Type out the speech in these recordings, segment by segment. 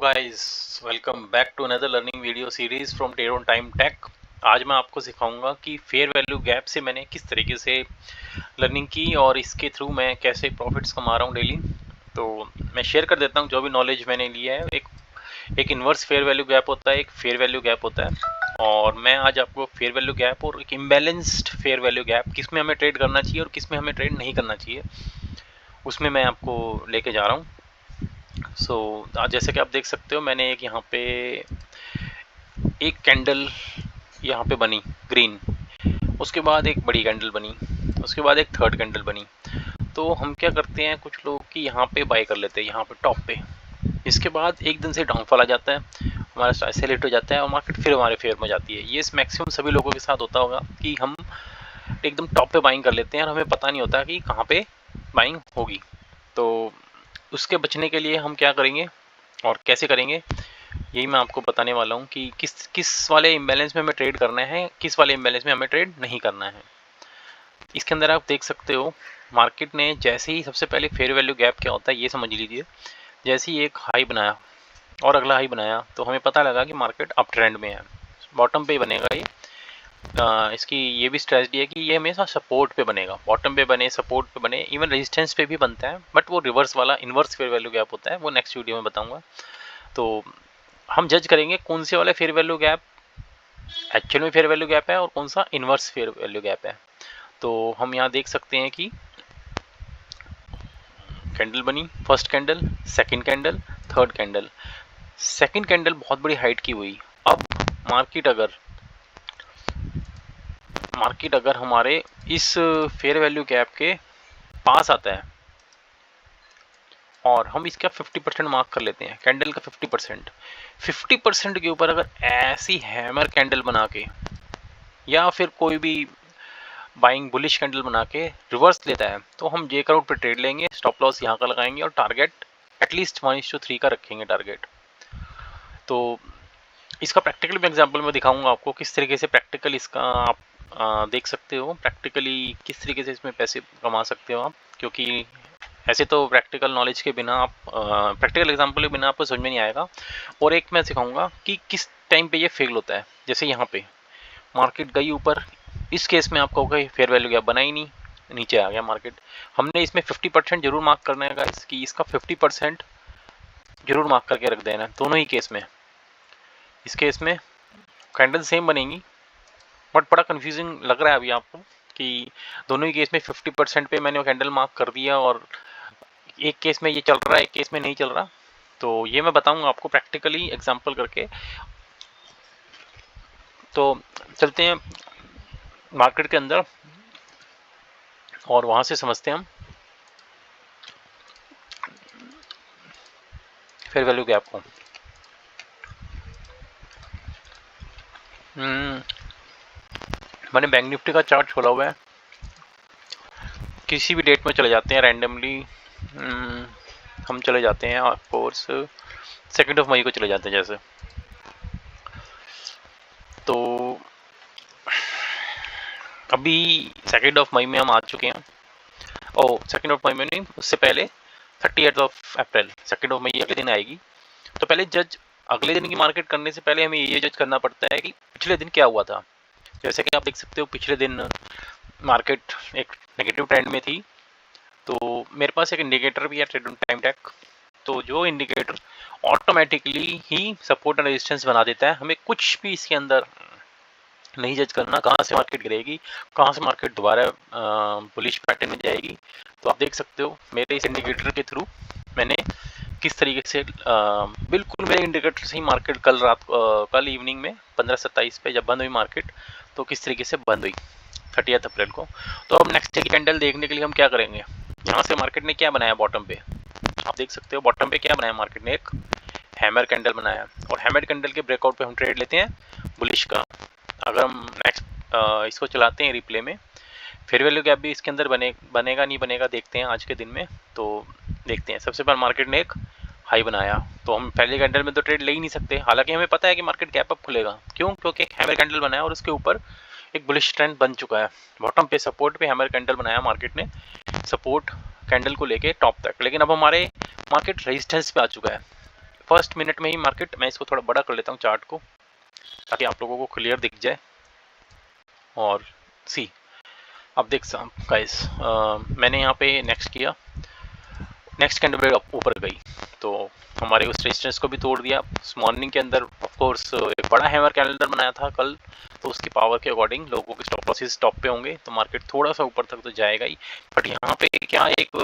Guys, welcome back to another learning video series from Teron time tech. आज मैं आपको सिखाऊंगा कि फेयर वैल्यू गैप से मैंने किस तरीके से लर्निंग की और इसके थ्रू मैं कैसे प्रॉफिट्स कमा रहा हूँ डेली। तो मैं शेयर कर देता हूँ जो भी नॉलेज मैंने लिया है। एक इन्वर्स फेयर वैल्यू गैप होता है, एक फेयर वैल्यू गैप होता है, और मैं आज आपको फेयर वैल्यू गैप और एक इम्बैलेंस्ड फेयर वैल्यू गैप, किस में हमें ट्रेड करना चाहिए और किस में हमें ट्रेड नहीं करना चाहिए, उसमें मैं आपको लेके जा रहा हूँ। जैसे कि आप देख सकते हो, मैंने एक यहाँ पे एक कैंडल यहाँ पे बनी ग्रीन, उसके बाद एक बड़ी कैंडल बनी, उसके बाद एक थर्ड कैंडल बनी। तो हम क्या करते हैं, कुछ लोग कि यहाँ पे बाय कर लेते हैं, यहाँ पे टॉप पे। इसके बाद एक दिन से डाउनफॉल आ जाता है, हमारा स्टॉक सेल हिट हो जाता है और मार्केट फिर हमारे फेयर में जाती है। ये मैक्सिमम सभी लोगों के साथ होता होगा कि हम एकदम टॉप पे बाइंग कर लेते हैं और हमें पता नहीं होता कि कहाँ पे बाइंग होगी। तो उसके बचने के लिए हम क्या करेंगे और कैसे करेंगे, यही मैं आपको बताने वाला हूँ कि किस किस वाले इम्बैलेंस में हमें ट्रेड करना है, किस वाले इम्बैलेंस में हमें ट्रेड नहीं करना है। इसके अंदर आप देख सकते हो, मार्केट ने जैसे ही, सबसे पहले फेयर वैल्यू गैप क्या होता है ये समझ लीजिए। जैसे ही एक हाई बनाया और अगला हाई बनाया तो हमें पता लगा कि मार्केट अप ट्रेंड में है, बॉटम पे ही बनेगा ये। इसकी ये भी स्ट्रेटजी है कि ये हमेशा सपोर्ट पे बनेगा, बॉटम पे बने, सपोर्ट पे बने, इवन रेजिस्टेंस पे भी बनता है, बट वो रिवर्स वाला इन्वर्स फेयर वैल्यू गैप होता है, वो नेक्स्ट वीडियो में बताऊंगा। तो हम जज करेंगे कौन से वाला फेयर वैल्यू गैप एक्चुअल में फेयर वैल्यू गैप है और कौन सा इन्वर्स फेयर वैल्यू गैप है। तो हम यहाँ देख सकते हैं कि कैंडल बनी, first candle, second candle, third candle. Second candle बहुत बड़ी हाइट की हुई। अब मार्केट अगर हमारे इस फेयर वैल्यू गैप के पास आता है और हम इसका 50% मार्क कर लेते हैं, कैंडल का 50% के ऊपर अगर ऐसी हैमर कैंडल बना के या फिर कोई भी बाइंग बुलिश कैंडल बना के रिवर्स लेता है, तो हम जे क्राउड पे ट्रेड लेंगे, स्टॉप लॉस यहाँ का लगाएंगे और टारगेट एटलीस्ट 1:3 का रखेंगे टारगेट। तो इसका प्रैक्टिकल भी एग्जांपल मैं दिखाऊंगा आपको, किस तरीके से प्रैक्टिकल इसका आप देख सकते हो, प्रैक्टिकली किस तरीके से इसमें पैसे कमा सकते हो आप। क्योंकि ऐसे तो प्रैक्टिकल नॉलेज के बिना आप, प्रैक्टिकल एग्जांपल के बिना आपको समझ में नहीं आएगा। और एक मैं सिखाऊंगा कि किस टाइम पे ये फेल होता है। जैसे यहाँ पे मार्केट गई ऊपर, इस केस में आपको फेयर वैल्यू गैप बना ही नहीं, नीचे आ गया मार्केट। हमने इसमें 50% जरूर मार्क करना है गाइस, कि इसका 50% जरूर मार्क करके रख देना है दोनों ही केस में। इस केस में कैंडल सेम बनेंगी, बट बड़ा कंफ्यूजिंग लग रहा है अभी आपको कि दोनों ही केस में 50% पे मैंने कैंडल मार्क कर दिया और एक केस में ये चल रहा है, एक केस में नहीं चल रहा। तो ये मैं बताऊंगा आपको प्रैक्टिकली एग्जांपल करके। तो चलते हैं मार्केट के अंदर और वहां से समझते हैं हम फेयर वैल्यू गैप को। मैंने बैंक निफ्टी का चार्ट खोला हुआ है, किसी भी डेट में चले जाते हैं रैंडमली। हम चले जाते हैं ऑफकोर्स 2 मई को चले जाते हैं जैसे। तो अभी 2 मई में हम आ चुके हैं। 2 मई में नहीं, उससे पहले 30 अप्रैल, 2 मई अगले दिन आएगी। तो पहले अगले दिन की मार्केट करने से पहले हमें ये जज करना पड़ता है कि पिछले दिन क्या हुआ था। जैसे कि आप देख सकते हो, पिछले दिन मार्केट एक नेगेटिव ट्रेंड में थी। तो मेरे पास एक इंडिकेटर भी है, ट्रेड टाइम टेक। तो जो इंडिकेटर ऑटोमेटिकली ही सपोर्ट एंड रेजिस्टेंस बना देता है, हमें कुछ भी इसके अंदर नहीं जज करना कहाँ से मार्केट गिरेगी, कहाँ से मार्केट दोबारा बुलिश पैटर्न में जाएगी। तो आप देख सकते हो मेरे इस इंडिकेटर के थ्रू मैंने किस तरीके से बिल्कुल मेरे इंडिकेटर से ही मार्केट कल इवनिंग में 15:27 पे जब बंद हुई मार्केट, तो किस तरीके से बंद हुई 30 अप्रैल को। तो अब नेक्स्ट डे की कैंडल देखने के लिए हम क्या करेंगे, यहाँ से मार्केट ने क्या बनाया बॉटम पे, आप देख सकते हो बॉटम पे क्या बनाया मार्केट ने, एक हैमर कैंडल बनाया और हैमर कैंडल के ब्रेकआउट पे हम ट्रेड लेते हैं बुलिश का। अगर हम नेक्स्ट इसको चलाते हैं रिप्ले में, फेयर वैल्यू गैप भी इसके अंदर बनेगा नहीं बनेगा देखते हैं आज के दिन में। तो देखते हैं, सबसे पहले मार्केट ने एक हाई बनाया, तो हम पहले कैंडल में तो ट्रेड ले ही नहीं सकते, हालांकि हमें पता है कि मार्केट गैप अप खुलेगा। क्यों? क्योंकि एक हैमर कैंडल बनाया और उसके ऊपर एक बुलिश ट्रेंड बन चुका है। बॉटम पे सपोर्ट पे हैमर कैंडल बनाया मार्केट ने, सपोर्ट कैंडल को लेके टॉप तक, लेकिन अब हमारे मार्केट रेजिस्टेंस पे आ चुका है। फर्स्ट मिनट में ही मार्केट, मैं इसको थोड़ा बड़ा कर लेता हूँ चार्ट को ताकि आप लोगों को क्लियर दिख जाए। और सी अब देख गाइस, मैंने यहाँ पे नेक्स्ट किया, नेक्स्ट कैंडल ऊपर गई तो हमारे उस रेजिस्टेंस को भी तोड़ दिया। मॉर्निंग के अंदर ऑफ कोर्स एक बड़ा हैमर कैंडल बनाया था कल, तो उसकी पावर के अकॉर्डिंग लोगों के स्टॉप लॉसेस टॉप पे होंगे तो मार्केट थोड़ा सा ऊपर तक तो जाएगा ही। बट यहाँ पे क्या एक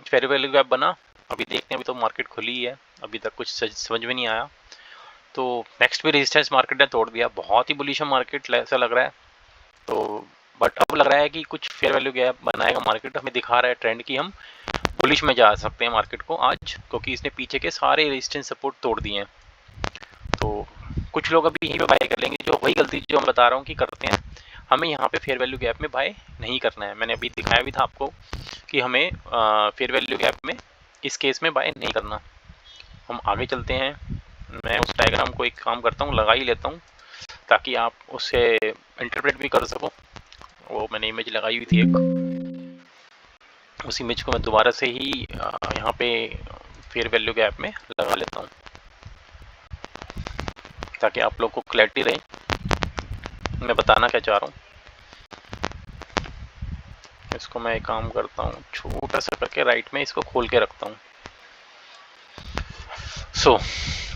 फेयर वैल्यू गैप बना, अभी देखते हैं, अभी तो मार्केट खुली है, अभी तक कुछ समझ में नहीं आया। तो नेक्स्ट भी रेजिस्टेंस मार्केट ने तोड़ दिया, बहुत ही बुलिश मार्केट ऐसा लग रहा है। तो बट अब लग रहा है कि कुछ फेयर वैल्यू गैप बनाएगा मार्केट, हमें दिखा रहा है ट्रेंड की हम बुलिश में जा सकते हैं मार्केट को आज, क्योंकि इसने पीछे के सारे रेजिस्टेंस सपोर्ट तोड़ दिए हैं। तो कुछ लोग अभी यहीं पे बाय कर लेंगे, जो वही गलती जो मैं बता रहा हूँ कि करते हैं। हमें यहाँ पे फेयर वैल्यू गैप में बाय नहीं करना है, मैंने अभी दिखाया भी था आपको कि हमें फेयर वैल्यू गैप में इस केस में बाय नहीं करना। हम आगे चलते हैं, मैं उस डायग्राम को एक काम करता हूँ, लगा ही लेता हूँ ताकि आप उससे इंटरप्रेट भी कर सको। वो मैंने इमेज लगाई हुई थी एक, उस इमेज को मैं दोबारा से ही यहाँ पे फेयर वैल्यू गैप में लगा लेता हूँ ताकि आप लोग को क्लैरिटी रहे मैं बताना क्या चाह रहा हूँ। इसको मैं एक काम करता हूँ, छोटा सा करके राइट में इसको खोल के रखता हूँ। सो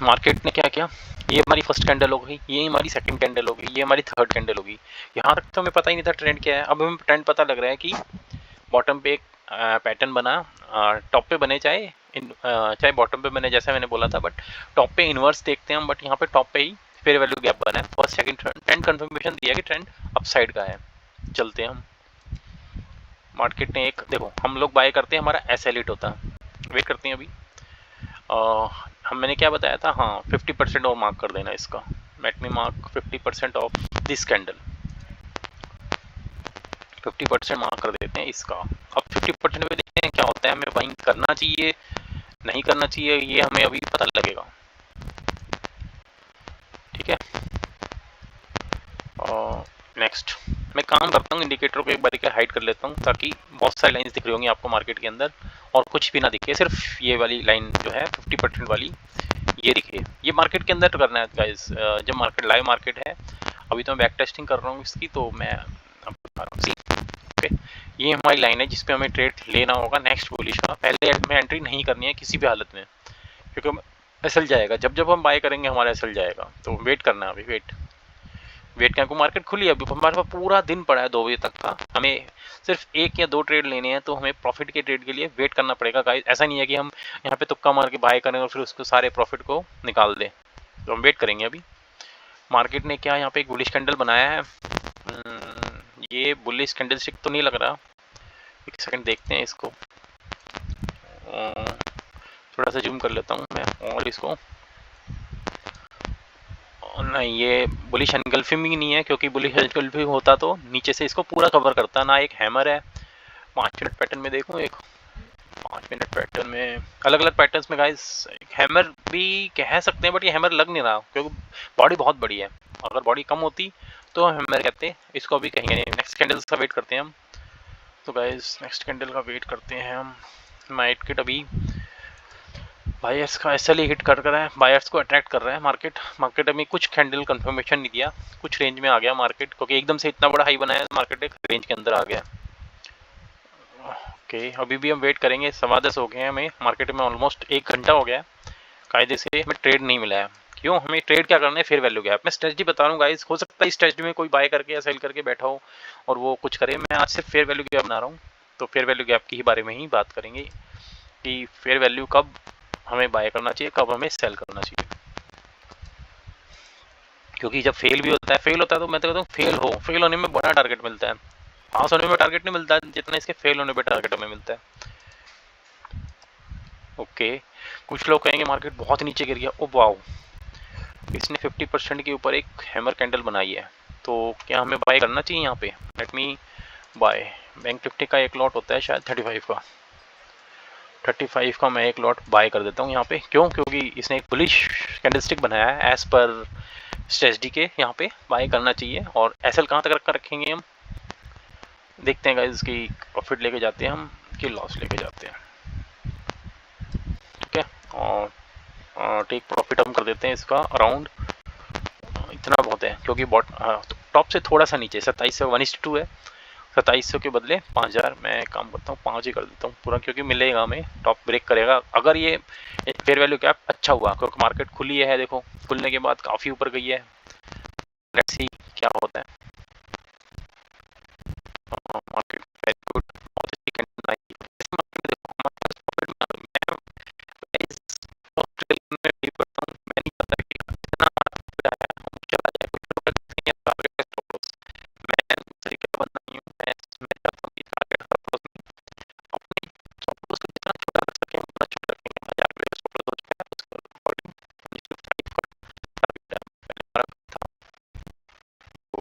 मार्केट ने क्या किया, ये हमारी फर्स्ट कैंडल हो गई, ये हमारी सेकंड कैंडल हो गई, ये हमारी थर्ड कैंडल होगी। यहाँ तक तो हमें पता ही नहीं था ट्रेंड क्या है। अब हमें ट्रेंड पता लग रहा है कि बॉटम पे एक पैटर्न बना, टॉप पे बने चाहे बॉटम पे बने, जैसा मैंने बोला था, बट टॉप पे इन्वर्स देखते हैं हम, बट यहाँ पे टॉप पे ही फेयर वैल्यू गैप बना है। फर्स्ट सेकंड ट्रेंड कंफर्मेशन दिया कि ट्रेंड अपसाइड का है। चलते हैं हम, मार्केट ने एक, देखो हम लोग बाय करते हैं, हमारा एस एल हिट होता है, वेट करते हैं अभी। मैंने क्या बताया था, हाँ 50% और मार्क कर देना इसका, let me mark 50% of this candle, 50% mark कर देते हैं इसका। अब 50% पे देखते हैं क्या होता है, हमें बाइंग करना चाहिए नहीं करना चाहिए, ये हमें अभी पता लगेगा, ठीक है। नेक्स्ट मैं काम करता हूँ, इंडिकेटर को एक बार हाइड कर लेता हूँ ताकि बहुत सारी लाइंस दिख रही होंगी आपको मार्केट के अंदर और कुछ भी ना दिखे, सिर्फ ये वाली लाइन जो है 50% वाली ये दिखे। ये मार्केट के अंदर करना है गाइस, जब मार्केट लाइव मार्केट है, अभी तो मैं बैक टेस्टिंग कर रहा हूँ इसकी, तो मैं अब बता रहा हूँ। ओके, ये हमारी लाइन है जिसपे हमें ट्रेड लेना होगा नेक्स्ट बुलिश का। पहले में एंट्री नहीं करनी है किसी भी हालत में, क्योंकि एसएल जाएगा, जब जब हम बाय करेंगे हमारा एसएल जाएगा, तो वेट करना है अभी, वेट क्या, को मार्केट खुली है अभी, हमारे पास पूरा दिन पड़ा है 2 बजे तक का, हमें सिर्फ 1 या 2 ट्रेड लेने हैं, तो हमें प्रॉफिट के ट्रेड के लिए वेट करना पड़ेगा गाइस। ऐसा नहीं है कि हम यहाँ पे तुक्का मार के बाय करें और फिर उसको सारे प्रॉफिट को निकाल दें, तो हम वेट करेंगे अभी। मार्केट ने क्या यहाँ पे एक बुलिश कैंडल बनाया है, ये बुलिश कैंडल स्टिक तो नहीं लग रहा, एक सेकंड देखते हैं इसको, थोड़ा सा जूम कर लेता हूँ मैं और इसको, नहीं ये बुलिश एनगल्फिंग भी नहीं है, क्योंकि बुलिश एनगल्फिंग होता तो नीचे से इसको पूरा कवर करता ना। एक हैमर है, 5 मिनट पैटर्न में देखो, एक 5 मिनट पैटर्न में अलग अलग पैटर्न्स में गाइस हैमर भी कह सकते हैं, बट ये हैमर लग नहीं रहा क्योंकि बॉडी बहुत बड़ी है। अगर बॉडी कम होती तो हैमर कहते, इसको अभी कहेंगे नहीं। नेक्स्ट कैंडल का वेट करते हैं हम, तो गाइस नेक्स्ट कैंडल का वेट करते हैं हम। मार्केट अभी बायर्स का एसएल हिट कर रहा है, बायर्स को अट्रैक्ट कर रहा है मार्केट अभी कुछ कैंडल कंफर्मेशन नहीं दिया, कुछ रेंज में आ गया मार्केट, क्योंकि एकदम से इतना बड़ा हाई बनाया मार्केट एक रेंज के अंदर आ गया। ओके, अभी भी हम वेट करेंगे, 10:15 हो गए हैं, हमें मार्केट में ऑलमोस्ट 1 घंटा हो गया, कायदे से हमें ट्रेड नहीं मिला है। क्यों, हमें ट्रेड क्या करना है, फेयर वैल्यू गैप। मैं स्ट्रेटजी बता रहा हूँ गाइस, हो सकता है इस स्ट्रेटजी में कोई बाय करके या सेल करके बैठा हो और वो कुछ करे, मैं आज सिर्फ फेयर वैल्यू गैप बना रहा हूँ। तो फेयर वैल्यू गैप की ही बारे में ही बात करेंगे कि फेयर वैल्यू कब हमें बाय करना चाहिए, कब हमें सेल करना चाहिए। क्योंकि जब फेल होता है तो मैं तो कहता हूँ फेल होने में बड़ा टारगेट मिलता है, पास होने में टारगेट नहीं मिलता जितना इसके फेल होने पे टारगेट हमें मिलता है। ओके, कुछ लोग कहेंगे मार्केट बहुत नीचे गिर गया, ओ वाओ, इसने 50% के ऊपर एक हैमर कैंडल बनाई है, तो क्या हमें बाय करना चाहिए यहाँ पे। Let me buy, Bank Nifty का एक लॉट होता है शायद 35 का मैं एक लॉट बाय कर देता हूँ यहाँ पे। क्यों, क्योंकि इसने एक बुलिश कैंडलस्टिक बनाया है, एज पर स्ट्रेटजी के यहाँ पे बाय करना चाहिए। और एसएल कहाँ तक रखकर रखेंगे हम, देखते हैं गाइस कि प्रॉफिट लेके जाते हैं हम कि लॉस लेके जाते हैं, ठीक है। और टेक प्रॉफिट हम कर देते हैं इसका अराउंड, इतना बहुत है क्योंकि टॉप से थोड़ा सा नीचे 2700 1:2 है। 2700 के बदले 5000 मैं काम करता हूँ 5 ही कर देता हूँ पूरा, क्योंकि मिलेगा हमें, टॉप ब्रेक करेगा अगर ये फेयर वैल्यू गैप अच्छा हुआ, क्योंकि मार्केट खुली है, देखो खुलने के बाद काफ़ी ऊपर गई है। लेट्स सी क्या होता है। मार्केट वेरी गुड, बहुत अच्छी कंडीशन आई। मार्केट में देखो हमारे पास प्रॉफिट में मैं इस ऑस्ट्रेलिया में भी करता हूँ, मैं नहीं पता कि कितना हम चला जाए, कुछ लोग कहते हैं यार टारगेट का स्टॉप लॉस, मैं तरीके का बंदा नहीं हूँ, मैं चाहता हूँ कि टारगेट स्टॉप लॉस में अपने स्टॉप लॉस को जितना छोटा कर सकें उतना छोटा रखेंगे। 1000 रुपये का स्टॉप लॉस हो चुका है, उसके अकॉर्डिंग टारगेट मैंने हमारा था वो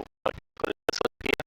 सोच लिया।